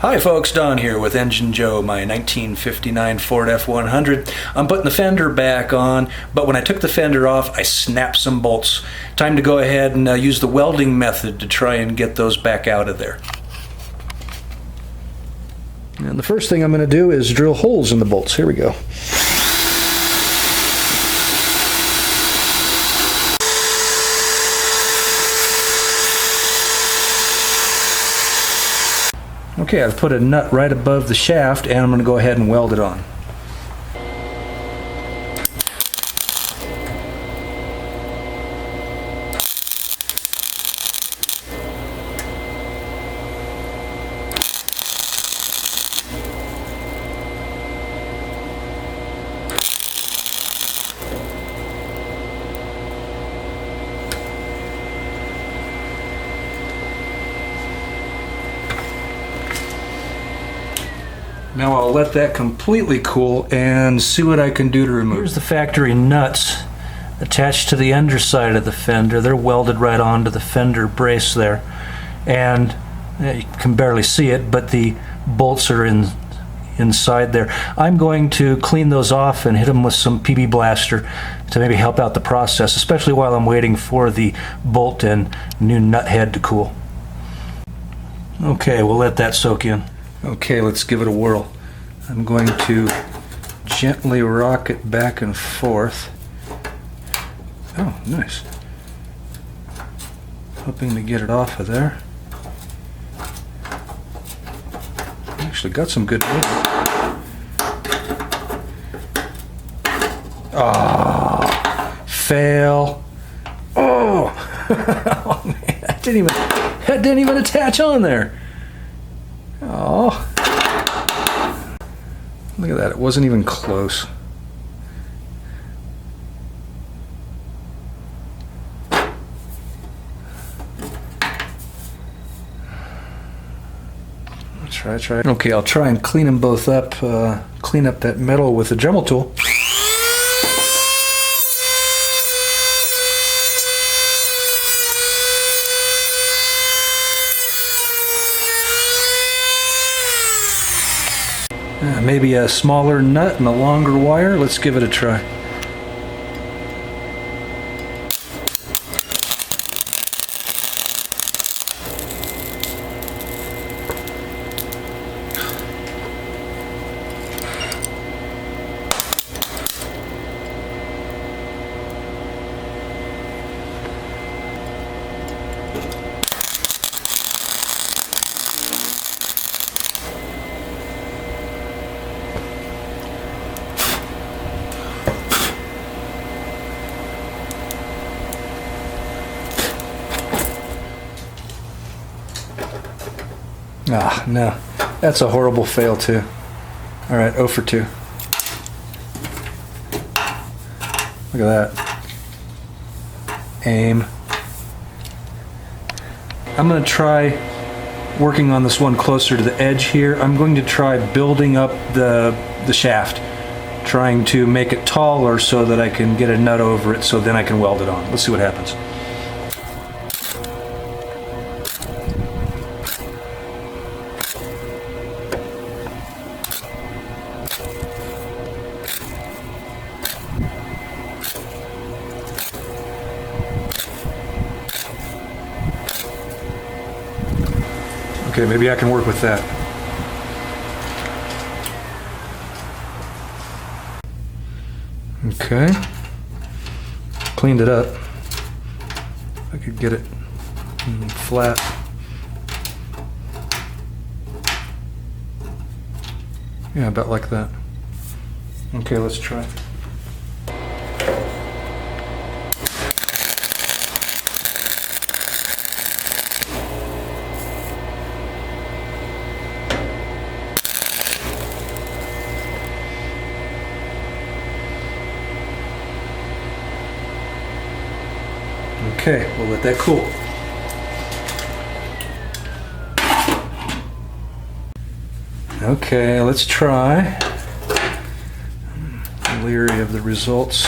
Hi folks, Don here with Engine Joe, my 1959 Ford F100. I'm putting the fender back on, but when I took the fender off, I snapped some bolts. Time to go ahead and use the welding method to try and get those back out of there. And the first thing I'm going to do is drill holes in the bolts. Here we go. Okay, I've put a nut right above the shaft and I'm going to go ahead and weld it on. Now I'll let that completely cool and see what I can do to remove. Here's the factory nuts attached to the underside of the fender. They're welded right onto the fender brace there. And you can barely see it, but the bolts are inside there. I'm going to clean those off and hit them with some PB Blaster to maybe help out the process, especially while I'm waiting for the bolt and new nut head to cool. Okay, we'll let that soak in. Okay, let's give it a whirl. I'm going to gently rock it back and forth. Oh, nice. Hoping to get it off of there. Actually got some good movement. Oh, fail. Oh, oh man, that didn't even attach on there. Oh, look at that, it wasn't even close. Try. Okay, I'll try and clean them both up, clean up that metal with a Dremel tool. Maybe a smaller nut and a longer wire. Let's give it a try. Ah, no. That's a horrible fail, too. Alright, 0 for 2. Look at that. Aim. I'm going to try working on this one closer to the edge here. I'm going to try building up the shaft, trying to make it taller so that I can get a nut over it so then I can weld it on. Let's see what happens. Okay, maybe I can work with that. Okay. Cleaned it up. I could get it flat. Yeah, about like that. Okay, let's try. Okay, we'll let that cool. Okay, let's try. I'm leery of the results.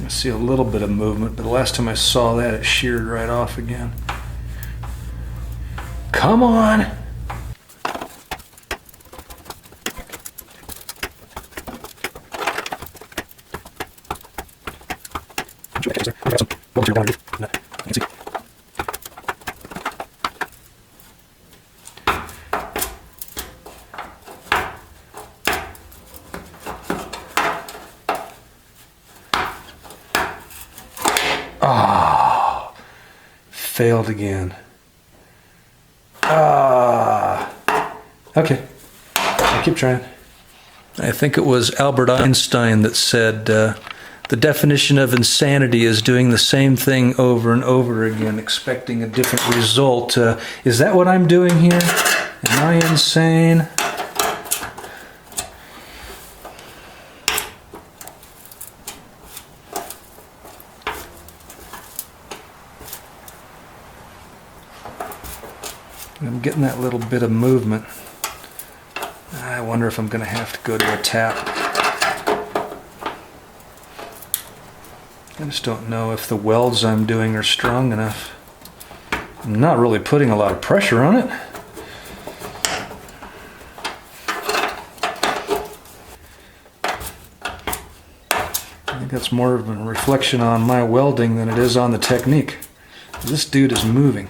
I see a little bit of movement, but the last time I saw that, it sheared right off again. Come on! Ah, failed again. Okay, I'll keep trying. I think it was Albert Einstein that said, the definition of insanity is doing the same thing over and over again, expecting a different result. Is that what I'm doing here? Am I insane? I'm getting that little bit of movement. I wonder if I'm going to have to go to a tap. I just don't know if the welds I'm doing are strong enough. I'm not really putting a lot of pressure on it. I think that's more of a reflection on my welding than it is on the technique. This dude is moving.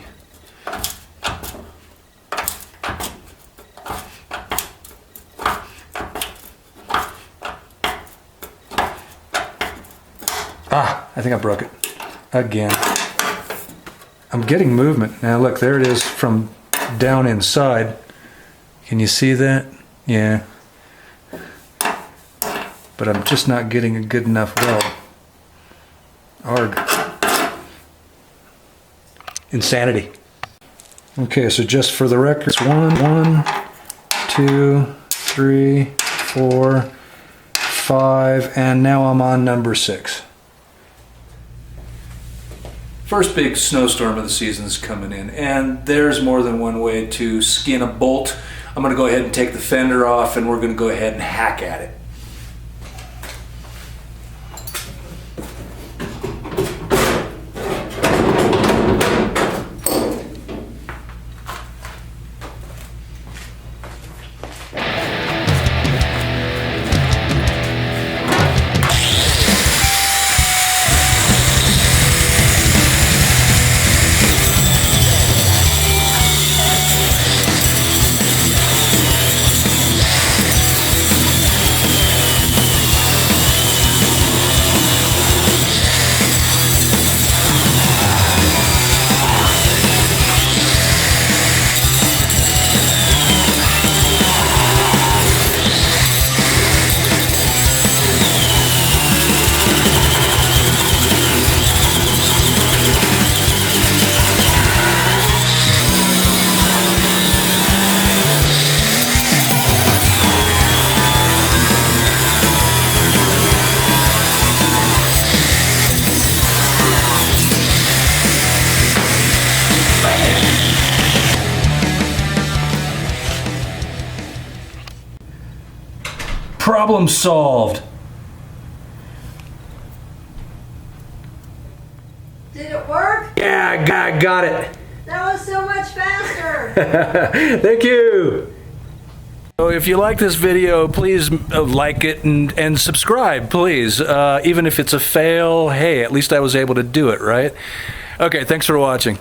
I think I broke it again. I'm getting movement. Now look, there it is from down inside. Can you see that? Yeah. But I'm just not getting a good enough weld. Arg. Insanity. Okay, so just for the record, it's 1, 2, 3, 4, 5, and now I'm on number 6. First big snowstorm of the season is coming in, and there's more than one way to skin a bolt. I'm going to go ahead and take the fender off, and we're going to go ahead and hack at it. Problem solved. Did it work? Yeah, I got it. That was so much faster. Thank you. So if you like this video, please like it and subscribe, please. Even if it's a fail, hey, at least I was able to do it, right? Okay, thanks for watching.